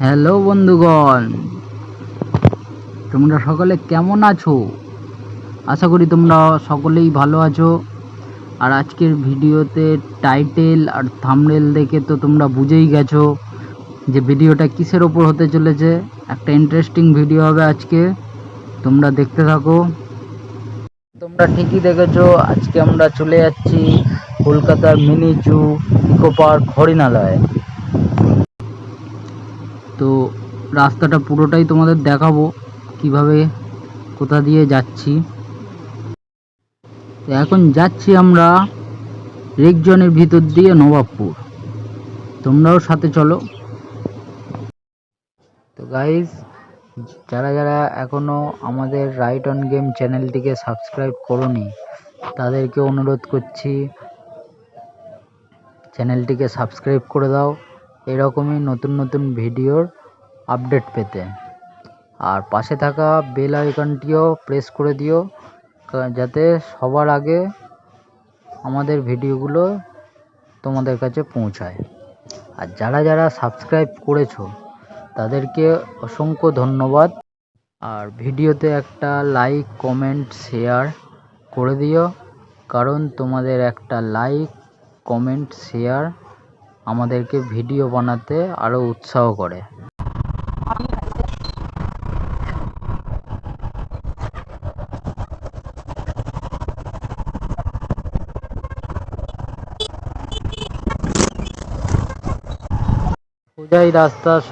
Hello বন্ধুগণ, তোমরা সকলে কেমন আছো? আশা করি তোমরা সকলেই ভালো আছো। আর আজকের ভিডিওতে টাইটেল আর থাম্বনেল দেখে তো তোমরা বুঝেই গেছো যে ভিডিওটা কিসের ওপর হতে চলেছে। একটা ইন্টারেস্টিং ভিডিও হবে আজকে, তোমরা দেখতে থাকো। তোমরা ঠিকই দেখেছো, আজকে আমরা চলে যাচ্ছি কলকাতার মিনি জু, ইকো পার্ক, হরিণালয়। তো রাস্তাটা পুরোটাই তোমাদের দেখাবো কিভাবে কোথা দিয়ে যাচ্ছি। তো এখন যাচ্ছি আমরা রেকজনের ভিতর দিয়ে নবাবপুর, তোমরাও সাথে চলো। তো গাইজ, যারা যারা এখনো আমাদের রাইট অন গেম চ্যানেলটিকে সাবস্ক্রাইব করোনি তাদেরকে অনুরোধ করছি চ্যানেলটিকে সাবস্ক্রাইব করে দাও এরকমই নতুন নতুন ভিডিওর আপডেট পেতে। আর পাশে থাকা বেল আইকনটিও প্রেস করে দিও যাতে সবার আগে আমাদের ভিডিওগুলো তোমাদের কাছে পৌঁছায়। আর যারা যারা সাবস্ক্রাইব করেছো তাদেরকে অসংখ্য ধন্যবাদ। আর ভিডিওতে একটা লাইক, কমেন্ট, শেয়ার করে দিও, কারণ তোমাদের একটা লাইক, কমেন্ট, শেয়ার আমাদেরকে ভিডিও বানাতে আরও উৎসাহ করে।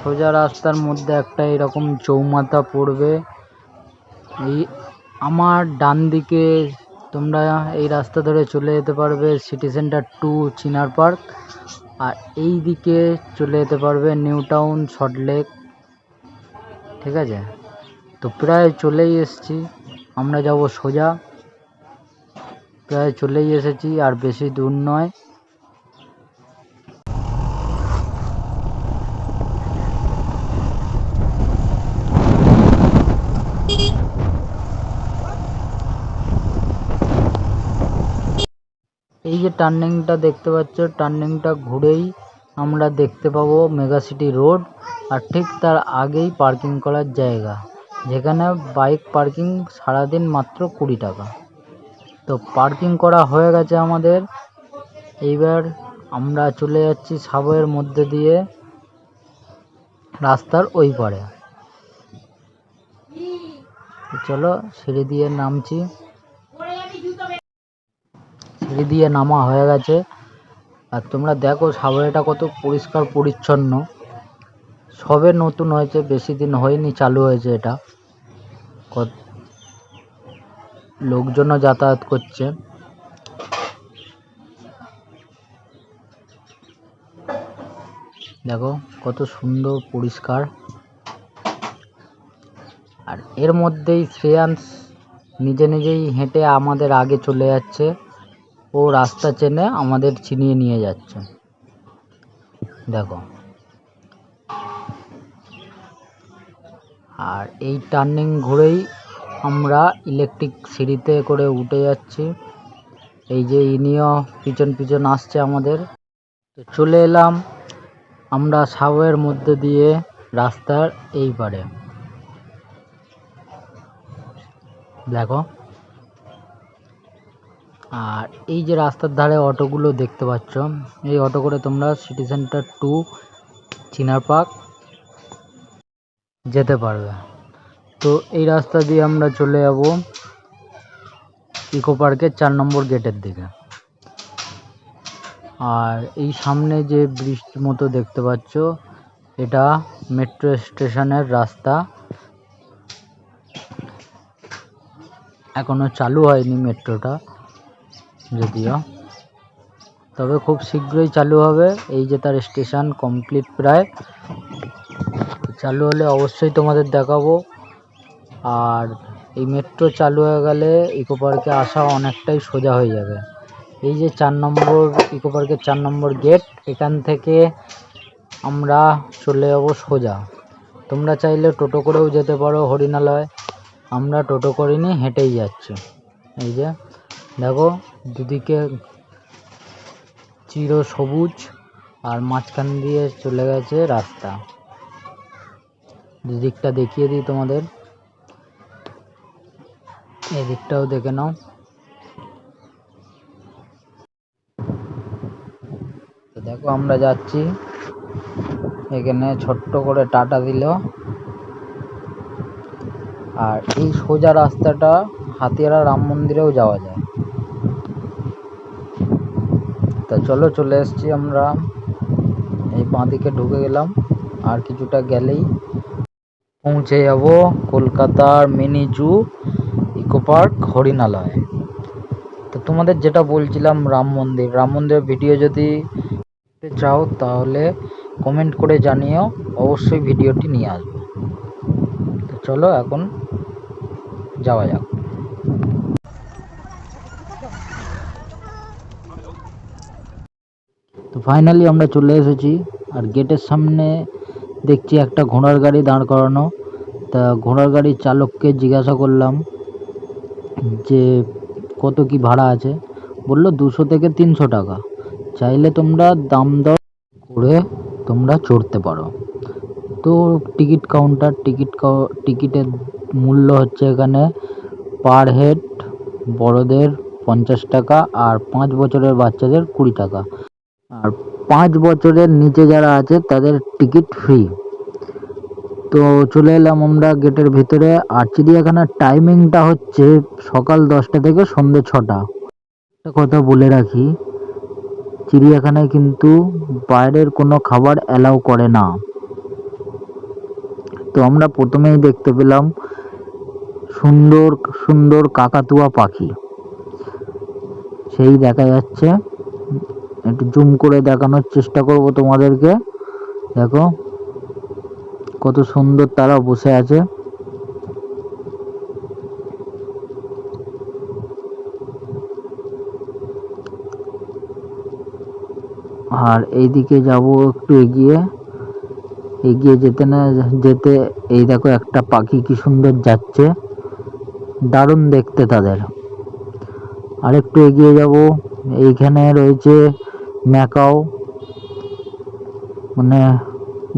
সোজা রাস্তার মধ্যে একটা এরকম চৌমাথা পড়বে। এই আমার ডান দিকে তোমরা এই রাস্তা ধরে চলে যেতে পারবে সিটি সেন্টার টু, চিনার পার্ক। আর এই দিকে চলে যেতে পারবে নিউ টাউন, সল্টলেক। ঠিক আছে, তো প্রায় চলেই এসেছি, আমরা যাব সোজা। প্রায় চলেই এসেছি, আর বেশি দূর নয়। এই যে টার্নিংটা দেখতে পাচ্ছ, টার্নিংটা ঘুরেই আমরা দেখতে পাবো মেগা সিটি রোড। আর ঠিক তার আগেই পার্কিং করার জায়গা, যেখানে বাইক পার্কিং সারাদিন মাত্র 20 টাকা। তো পার্কিং করা হয়ে গেছে আমাদের। এইবার আমরা চলে যাচ্ছি সাবওয়ের মধ্যে দিয়ে রাস্তার ওই পারে। চলো, সিঁড়ি দিয়ে নামছি। সিঁড়ি দিয়ে নামা হয়ে গেছে। আর তোমরা দেখো সাবওয়েটা কত পরিষ্কার পরিচ্ছন্ন। সবে নতুন হয়েছে, বেশি দিন হয়নি চালু হয়েছে এটা। লোকজনও যাতায়াত করছে। দেখো কত সুন্দর পরিষ্কার। আর এর মধ্যেই শ্রেয়াংশ নিজে নিজেই হেঁটে আমাদের আগে চলে যাচ্ছে। ও রাস্তা চেনে আমাদের চিনিয়ে নিয়ে যাচ্ছে। দেখো, আর এই টার্নিং ঘুরেই আমরা ইলেকট্রিক সিঁড়িতে করে উঠে যাচ্ছি। এই যে ইনিও পিছন পিছন আসছে আমাদের। তো চলে এলাম আমরা সাবওয়ের মধ্যে দিয়ে রাস্তার এই পারে। দেখো, আর এই যে রাস্তার ধারে অটোগুলো দেখতে পাচ্ছ, এই অটো করে তোমরা সিটি সেন্টার টু, চিনার পার্ক যেতে পারবে। তো এই রাস্তা দিয়ে আমরা চলে যাব ইকো পার্কের 4 নম্বর গেটের দিকে। আর এই সামনে যে ব্রিজ মতো দেখতে পাচ্ছ, এটা মেট্রো স্টেশনের রাস্তা। এখনো চালু হয়নি মেট্রোটা যদিও, তবে খুব শীঘ্রই চালু হবে। এই যে তার স্টেশন কমপ্লিট প্রায়, চালু হলে অবশ্যই তোমাদের দেখাবো। আর এই মেট্রো চালু হয়ে গেলে ইকো পার্কে আসা অনেকটাই সোজা হয়ে যাবে। এই যে 4 নম্বর ইকো পার্কের 4 নম্বর গেট, এখান থেকে আমরা চলে যাব সোজা। তোমরা চাইলে টোটো করেও যেতে পারো হরিণালয়, আমরা টোটো করিনি, হেঁটেই যাচ্ছি। এই যে দেখো, দুদিকে চির সবুজ, আর মাঝখান দিয়ে চলে গেছে রাস্তা। দিকটা দেখিয়ে দিই তোমাদের, এই দিকটাও দেখে নাও। তো দেখো আমরা যাচ্ছি, এখানে ছোট্ট করে টাটা দিল, আর এই সোজা রাস্তাটা হাতিয়ারা রাম মন্দিরেও যাওয়া যায়। তা চলো, চলে এসছি আমরা, এই বাঁদিকে ঢুকে গেলাম, আর কিছুটা গেলেই পৌঁছে যাব কলকাতার মিনি জু, ইকো পার্ক, হরিণালয়। তো তোমাদের যেটা বলছিলাম, রাম মন্দিরের ভিডিও যদি দেখতে চাও তাহলে কমেন্ট করে জানিও, অবশ্যই ভিডিওটি নিয়ে আসবো। তো চলো এখন যাওয়া যাক। তো ফাইনালি আমরা চলে এসেছি, আর গেটের সামনে দেখছি একটা ঘোড়ার গাড়ি দাঁড় করানো। তা ঘোড়ার গাড়ির চালককে জিজ্ঞাসা করলাম যে কত কি ভাড়া আছে। বললো 200 থেকে 300 টাকা, চাইলে তোমরা দাম দর করে তোমরা চড়তে পারো। তো টিকিট কাউন্টার, টিকিটের মূল্য হচ্ছে এখানে পার হেড বড়দের 50 টাকা, আর 5 বছরের বাচ্চাদের 20 টাকা, আর 5 বছরের নিচে যারা আছে তাদের টিকিট ফ্রি। তো চলে এলাম আমরা গেটের ভিতরে, আর চিড়িয়াখানার টাইমিংটা হচ্ছে সকাল 10টা থেকে সন্ধ্যে 6টা। একটা কথা বলে রাখি, চিড়িয়াখানায় কিন্তু বাইরের কোনো খাবার অ্যালাউ করে না। তো আমরা প্রথমেই দেখতে পেলাম সুন্দর সুন্দর কাকাতুয়া পাখি, সেই দেখা যাচ্ছে, একটু জুম করে দেখানোর চেষ্টা করব তোমাদেরকে। দেখো কত সুন্দর তারা বসে আছে। আর এইদিকে যাব একটু এগিয়ে যেতে না যেতে, এই দেখো একটা পাখি কি সুন্দর যাচ্ছে, দারুণ দেখতে তাদের। আর একটু এগিয়ে যাব, এইখানে রয়েছে ম্যাকাও, মানে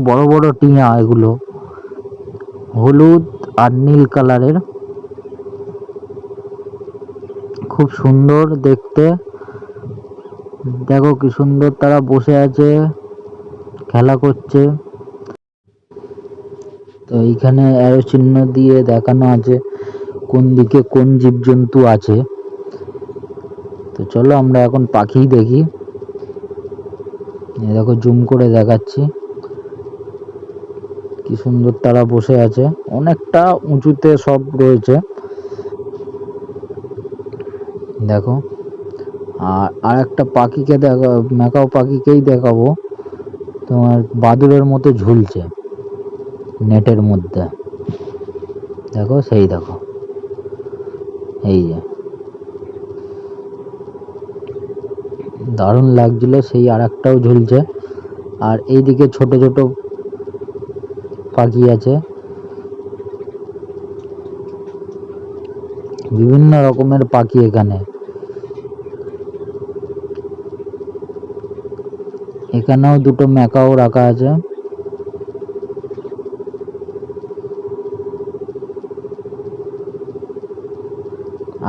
বড় বড় টিয়া, এগুলো হলুদ আর নীল কালারের, খুব সুন্দর দেখতে। দেখো কি সুন্দর তারা বসে আছে, খেলা করছে। তো এইখানে অ্যারো চিহ্ন দিয়ে দেখানো আছে কোন দিকে কোন জীবজন্তু আছে। তো চলো আমরা এখন পাখি দেখি, দেখো জুম করে দেখাচ্ছি কি সুন্দর তারা বসে আছে, অনেকটা উঁচুতে সব রয়েছে দেখো। আর একটা পাখিকে দেখা, ম্যাকাও পাখিকেই দেখাবো, তোমার বাদুড়ের মতো ঝুলছে নেটের মধ্যে, দেখো সেই দেখো, এই যে দারুণ লাগছিল, সেই আর একটাও ঝুলছে। আর এইদিকে ছোট ছোট পাখি আছে, বিভিন্ন রকমের পাখি এখানে। এখানেও দুটো ম্যাকাও রাখা আছে।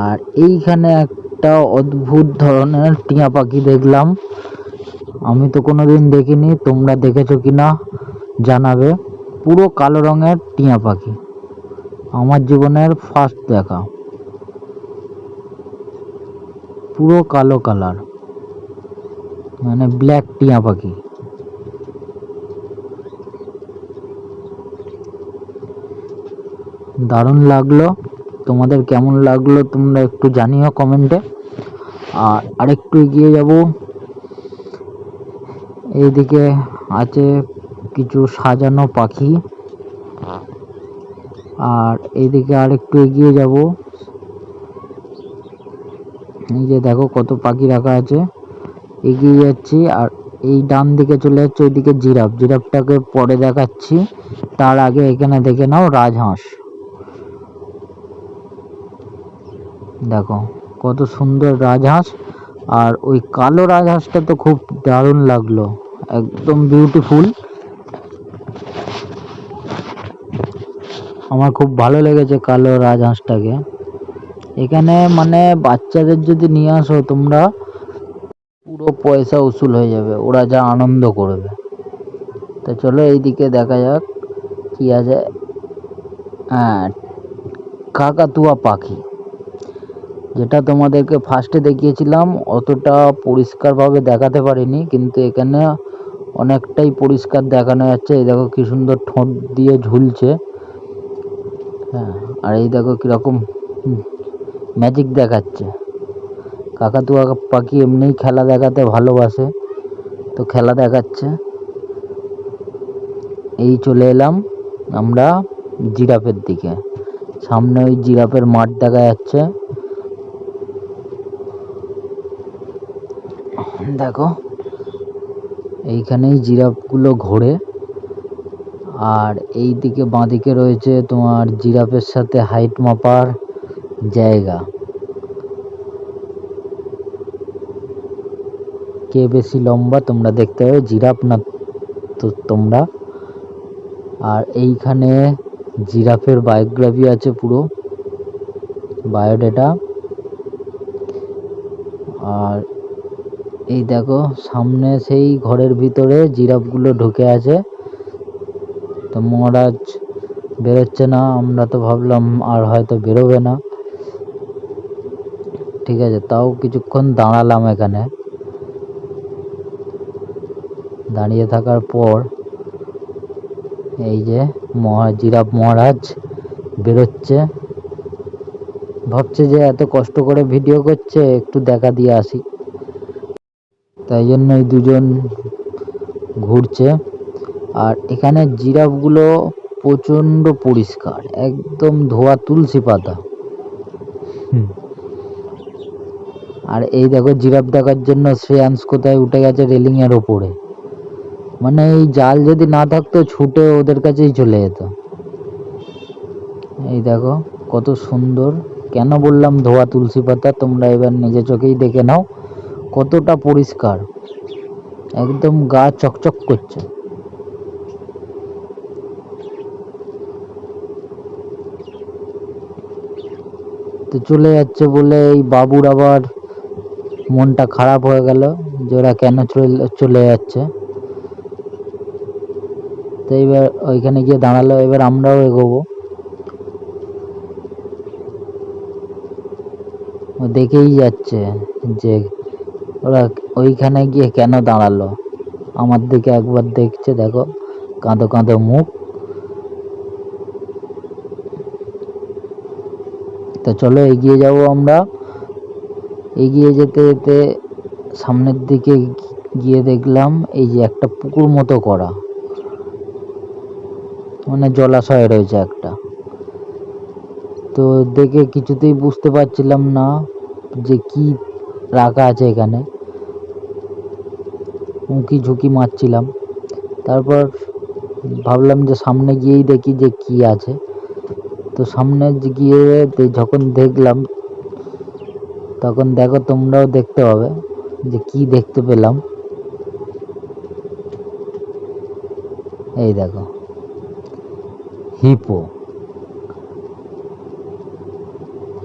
আর এইখানে একটা অদ্ভুত ধরনের টিয়া পাখি দেখলাম, আমি তো কোনোদিন দেখিনি, তোমরা দেখেছো কিনা জানাবে। পুরো কালো রঙের টিয়া পাখি, আমার জীবনের ফার্স্ট দেখা, পুরো কালো কালার, মানে ব্ল্যাক টিয়া পাখি। দারুণ লাগলো, তোমাদের কেমন লাগলো তোমরা একটু জানিও কমেন্টে। আর আরেকটু এগিয়ে যাব, এইদিকে আছে কিছু সাজানো পাখি। আর এইদিকে আরেকটু এগিয়ে যাব, এই যে দেখো কত পাখি রাখা আছে। এগিয়ে যাচ্ছি, আর এই ডান দিকে চলে যাচ্ছে, ওইদিকে জিরাফটাকে পরে দেখাচ্ছি, তার আগে এখানে দেখে নাও রাজহাঁস, দেখো কত সুন্দর রাজহাঁস। আর ওই কালো রাজহাঁসটা তো খুব দারুণ লাগলো, একদম বিউটিফুল। আমার খুব ভালো লেগেছে কালো রাজহাঁসটাকে। এখানে মানে বাচ্চাদের যদি নিয়ে আসো তোমরা, পুরো পয়সা উসুল হয়ে যাবে, ওরা যা আনন্দ করবে। তো চলো এইদিকে দেখা যাক কি আছে। হ্যাঁ, কাকাতুয়া পাখি, যেটা তোমাদেরকে ফার্স্টে দেখিয়েছিলাম অতটা পরিষ্কারভাবে দেখাতে পারিনি, কিন্তু এখানে অনেকটাই পরিষ্কার দেখানো যাচ্ছে। এই দেখো কি সুন্দর ঠোঁট দিয়ে ঝুলছে। হ্যাঁ, আর এই দেখো কীরকম ম্যাজিক দেখাচ্ছে। কাকাতুয়া পাখি এমনিই খেলা দেখাতে ভালোবাসে, তো খেলা দেখাচ্ছে। এই চলে এলাম আমরা জিরাফের দিকে। সামনে ওই জিরাফের মাঠ দেখা যাচ্ছে, দেখো এইখানেই জিরাফগুলো ঘোরে। আর এই দিকে বাঁদিকে রয়েছে তোমার জিরাফের সাথে হাইট মাপার জায়গা, কে বেশি লম্বা তোমরা দেখতে হবে, জিরাফ না তো তোমরা। আর এইখানে জিরাফের বায়োগ্রাফি আছে, পুরো বায়োডাটা। আর এই দেখো সামনে সেই ঘরের ভিতরে জিরাফগুলো ঢুকে আছে। তো মহারাজ বেরোচ্ছে না, আমরা তো ভাবলাম আর হয়তো বেরোবে না। ঠিক আছে, তাও কিছুক্ষণ দাঁড়ালাম এখানে। দাঁড়িয়ে থাকার পর এই যে জিরাফ মহারাজ বেরোচ্ছে, ভাবছে যে এত কষ্ট করে ভিডিও করছে, একটু দেখা দিয়ে আসি। তাই জন্য এই দুজন ঘুরছে। আর এখানে জিরাফগুলো প্রচণ্ড পরিষ্কার, একদম ধোয়া তুলসী পাতা। আর এই দেখো জিরাফ দেখার জন্য শ্রেয়াংশ কোথায় উঠে গেছে রেলিংয়ের ওপরে। মানে এই জাল যদি না থাকতো ছুটে ওদের কাছেই চলে যেত। এই দেখো কত সুন্দর, কেন বললাম ধোয়া তুলসী পাতা, তোমরা এবার নিজে চোখেই দেখে নাও কতটা পরিষ্কার, একদম গা চকচক করছে। তো চলে যাচ্ছে বলে এই বাবুর আবার মনটা খারাপ হয়ে গেল যে ওরা কেন চলে যাচ্ছে। তো এবার ওইখানে গিয়ে দাঁড়ালো, এবার আমরাও এগোবো। ও দেখেই যাচ্ছে যে ওরা ওইখানে গিয়ে কেন দাঁড়ালো, আমার দিকে একবার দেখছে, দেখো কাঁদো কাঁদো মুখ। তো চলো এগিয়ে যাব আমরা। এগিয়ে যেতে যেতে সামনের দিকে গিয়ে দেখলাম এই যে একটা পুকুর মতো করা, মানে জলাশয় রয়েছে একটা। তো দেখে কিছুতেই বুঝতে পারছিলাম না যে কি রাখা আছে এখানে, উঁকি ঝুঁকি মারছিলাম। তারপর ভাবলাম যে সামনে গিয়েই দেখি যে কি আছে। তো সামনে গিয়ে যখন দেখলাম, তখন দেখো তোমরাও দেখতে পাবে যে কি দেখতে পেলাম। এই দেখো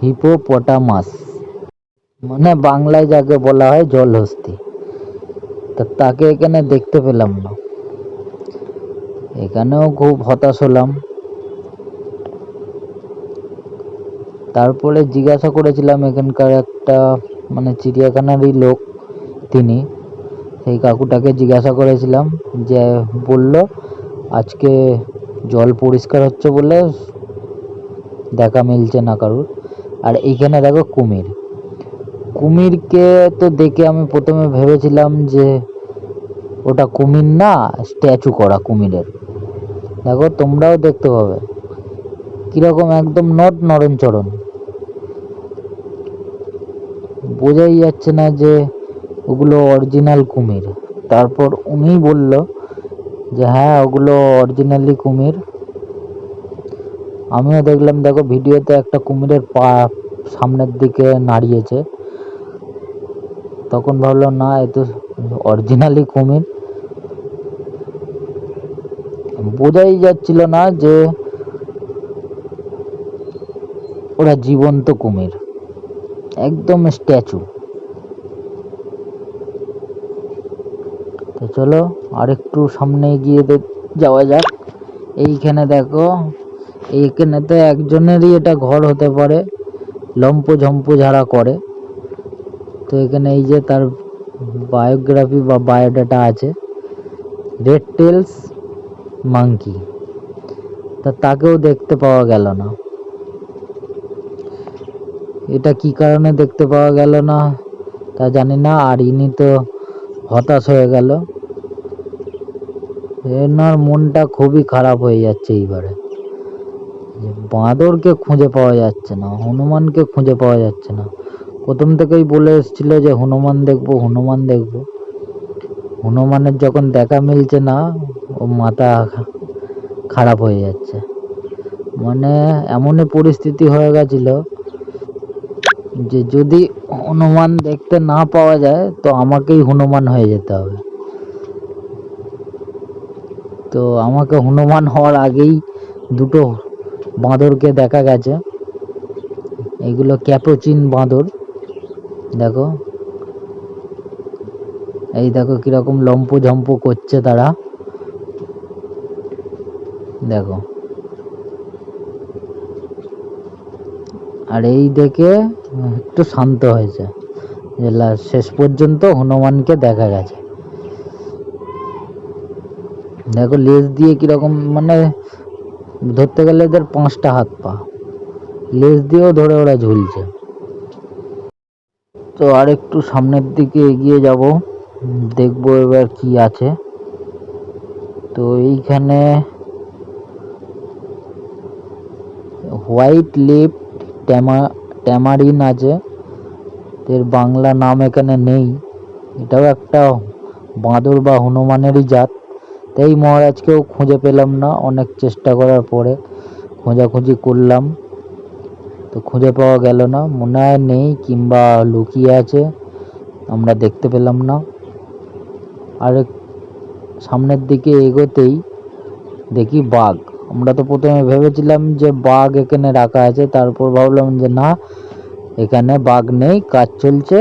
হিপোপটামাস, মানে বাংলায় যাকে বলা হয় জলহস্তী। তা তাকে এখানে দেখতে পেলাম না, এখানেও খুব হতাশ হলাম। তারপরে জিজ্ঞাসা করেছিলাম এখানকার একটা মানে চিড়িয়াখানারই লোক, তিনি সেই কাকুটাকে জিজ্ঞাসা করেছিলাম, যে বলল আজকে জল পরিষ্কার হচ্ছে বলে দেখা মিলছে না কারুর। আর এইখানে দেখো কুমির, কুমিরকে তো দেখে আমি প্রথমে ভেবেছিলাম যে ওটা কুমির না, স্ট্যাচু করা কুমিরের। দেখো তোমরাও দেখতে পাবে কীরকম একদম নরম-চরণ, বোঝাই যাচ্ছে না যে ওগুলো অরিজিনাল কুমির। তারপর উনি বলল যে হ্যাঁ ওগুলো অরিজিনালি কুমির। আমিও দেখলাম, দেখো ভিডিওতে একটা কুমিরের পা সামনের দিকে নাড়িয়েছে, তখন ভাবলাম না এ তো অরিজিনালি কুমির। বোঝাই যাচ্ছিল না যে ওরা জীবন্ত কুমির, একদম স্ট্যাচু। তো চলো আরেকটু সামনে এগিয়ে যাওয়া যাক। এইখানে দেখো, এইখানে তো একজনেরই এটা ঘর হতে পারে, লম্পো ঝম্পো যারা করে। তো এখানে এই যে তার বায়োগ্রাফি বা বায়োডাটা আছে, রেড টেলস মাঙ্কি। তা তাকেও দেখতে পাওয়া গেল না। এটা কি কারণে দেখতে পাওয়া গেল না তা জানি না। আর ইনি তো হতাশ হয়ে গেল, এনার মনটা খুবই খারাপ হয়ে যাচ্ছে এইবারে। বাঁদরকে খুঁজে পাওয়া যাচ্ছে না, হনুমানকে খুঁজে পাওয়া যাচ্ছে না। প্রথম থেকেই বলে এসেছিল যে হনুমান দেখবো, হনুমান দেখবো। হনুমানের যখন দেখা মিলছে না, ও মাথা খারাপ হয়ে যাচ্ছে। মানে এমনই পরিস্থিতি হয়ে গেছিল যে যদি হনুমান দেখতে না পাওয়া যায় তো আমাকেই হনুমান হয়ে যেতে হবে। তো আমাকে হনুমান হওয়ার আগেই দুটো বাঁদরকে দেখা গেছে। এগুলো ক্যাপুচিন বাঁদর, দেখো এই দেখো কিরকম লম্পো ঝম্পো করছে তারা, দেখো। আর এই দেখে একটু শান্ত হয়েছে যে শেষ পর্যন্ত হনুমানকে দেখা গেছে। দেখো লেজ দিয়ে কিরকম, মানে ধরতে গেলে এদের 5টা হাত পা, লেজ দিয়েও ধরে ওরা ঝুলছে। তো আর একটু সামনের দিকে এগিয়ে যাব, দেখবো এবার কি আছে। তো এইখানে হোয়াইট লিপ ট্যামারিন আছে, এর বাংলা নাম এখানে নেই। এটাও একটা বাঁদর বা হনুমানেরই জাত। তাই মহারাজকেও খুঁজে পেলাম না, অনেক চেষ্টা করার পরে খোঁজাখুঁজি করলাম, তো খুঁজে পাওয়া গেল না। মনে হয় নেই কিংবা লুকিয়ে আছে, আমরা দেখতে পেলাম না। আর সামনের দিকে এগোতেই দেখি বাঘ। আমরা তো প্রথমে ভেবেছিলাম যে বাঘ এখানে রাখা আছে, তারপর ভাবলাম যে না, এখানে বাঘ নেই, কাজ চলছে,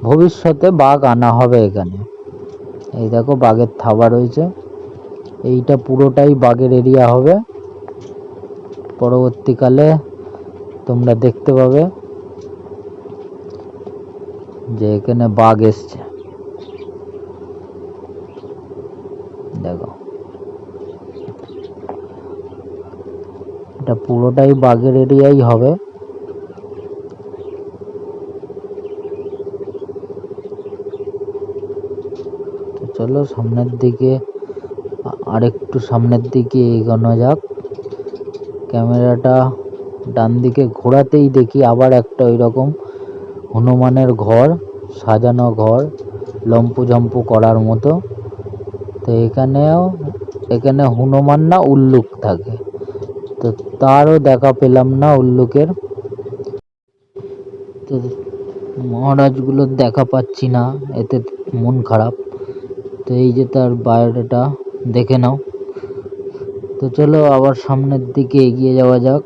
ভবিষ্যতে বাঘ আনা হবে এখানে। এই দেখো বাঘের থাবা রয়েছে, এইটা পুরোটাই বাঘের এরিয়া হবে। পরবর্তীকালে তোমরা দেখতে পাবে যে এখানে বাঘ এসছে, দেখো এটা পুরোটাই বাঘের এরিয়াই হবে। তো চলো সামনের দিকে, আরেকটু সামনের দিকে এগোনো যাক। ক্যামেরাটা ডান দিকে ঘোরাতেই দেখি আবার একটা ওই রকম হনুমানের ঘর, সাজানো ঘর, লম্পু ঝম্পু করার মতো। তো এখানে হনুমান না উল্লুক থাকে, তো তারও দেখা পেলাম না উল্লুকের। তো মহারাজগুলোর দেখা পাচ্ছি না, এতে মন খারাপ। তো এই যে তার বায়োডাটা দেখে নাও। তো চলো আবার সামনের দিকে এগিয়ে যাওয়া যাক।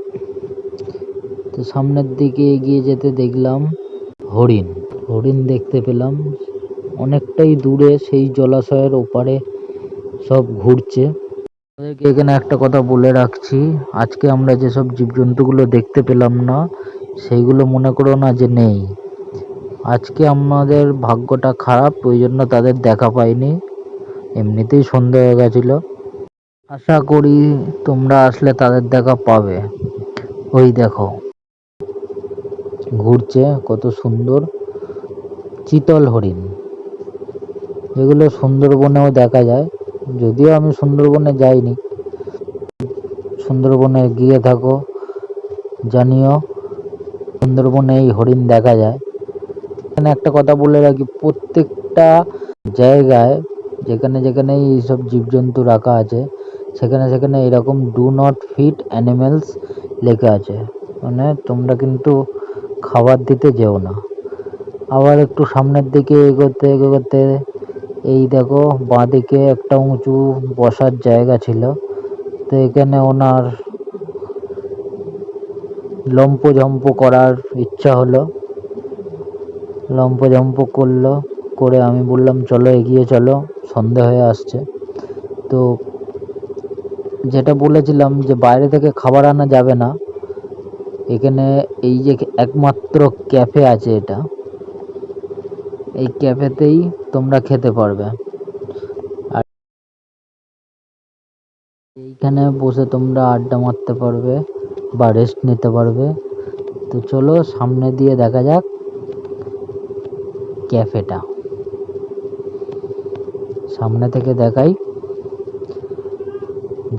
তো সামনের দিকে এগিয়ে যেতে দেখলাম হরিণ। হরিণ দেখতে পেলাম অনেকটাই দূরে, সেই জলাশয়ের ওপারে সব ঘুরছে। আমাদেরকে এখানে একটা কথা বলে রাখছি, আজকে আমরা যেসব জীবজন্তুগুলো দেখতে পেলাম না সেইগুলো মনে করো না যে নেই। আজকে আমাদের ভাগ্যটা খারাপ, ওই জন্য তাদের দেখা পাইনি, এমনিতেই সন্ধ্যা হয়ে গেছিলো। আশা করি তোমরা আসলে তাদের দেখা পাবে। ওই দেখো ঘুরছে কত সুন্দর, চিতল হরিণ। এগুলো সুন্দরবনেও দেখা যায়, যদিও আমি সুন্দরবনে যাইনি। সুন্দরবনে গিয়ে থাকো জানিও, সুন্দরবনে এই হরিণ দেখা যায়। এখানে একটা কথা বলে রাখি, প্রত্যেকটা জায়গায় যেখানে যেখানে এইসব জীবজন্তু রাখা আছে সেখানে সেখানে এরকম ডু নট ফিড অ্যানিমেলস লেখা আছে, মানে তোমরা কিন্তু খাবার দিতে যেও না। আবার একটু সামনের দিকে এগোতে এগোতে এই দেখো বাঁদিকে একটা উঁচু বসার জায়গা ছিল। তো এখানে ওনার লম্পঝম্প করার ইচ্ছা হলো, লম্পঝম্প করলো, করে আমি বললাম চলো এগিয়ে চলো, সন্ধে হয়ে আসছে। তো যেটা বলেছিলাম যে বাইরে থেকে খাবার আনা যাবে না, এখানে এই যে একমাত্র ক্যাফে আছে, এটা এই ক্যাফেতেই তোমরা খেতে পারবে। আর এইখানে বসে তোমরা আড্ডা মারতে পারবে বা রেস্ট নিতে পারবে। তো চলো সামনে দিয়ে দেখা যাক ক্যাফেটা, সামনে থেকে দেখাই।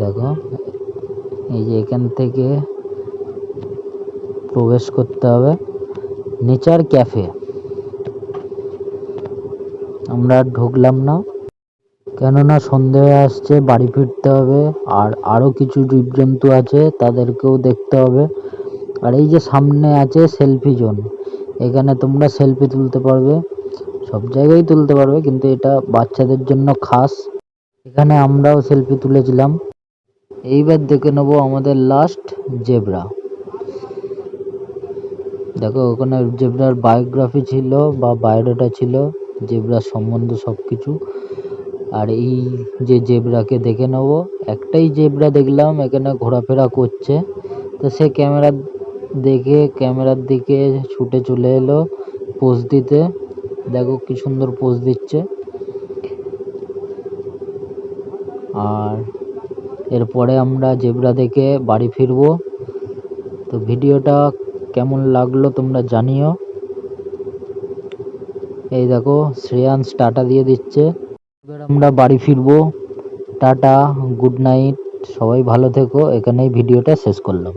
দেখো এই যে এখান থেকে প্রবেশ করতে হবে নেচার ক্যাফে। আমরা ঢুকলাম না, কেননা সন্ধে হয়ে আসছে, বাড়ি ফিরতে হবে। আর আরও কিছু জীবজন্তু আছে, তাদেরকেও দেখতে হবে। আর এই যে সামনে আছে সেলফি জোন, এখানে তোমরা সেলফি তুলতে পারবে, সব জায়গায় তুলতে পারবে, কিন্তু এটা বাচ্চাদের জন্য খাস। এখানে আমরাও সেলফি তুলেছিলাম। এইবার দেখে নেবো আমাদের লাস্ট জেব্রা। দেখো ওখানে জেব্রার বায়োগ্রাফি ছিল বা বায়োডাটা ছিল, জেব্রার সম্বন্ধে সব কিছু। আর এই যে জেব্রাকে দেখে নেবো, একটাই জেব্রা দেখলাম এখানে ঘোরাফেরা করছে। তো সে ক্যামেরার দিকে ছুটে চলে এলো পোজ দিতে। দেখো কি সুন্দর পোজ দিচ্ছে। আর এরপরে আমরা জেব্রা দেখে বাড়ি ফিরবো। তো ভিডিওটা কেমন লাগলো তোমরা জানিও। এই দেখো শ্রেয়াংশ টাটা দিয়ে দিচ্ছে। এবার আমরা বাড়ি ফিরবো। টাটা, গুড নাইট, সবাই ভালো থেকো। এখানেই ভিডিওটা শেষ করলাম।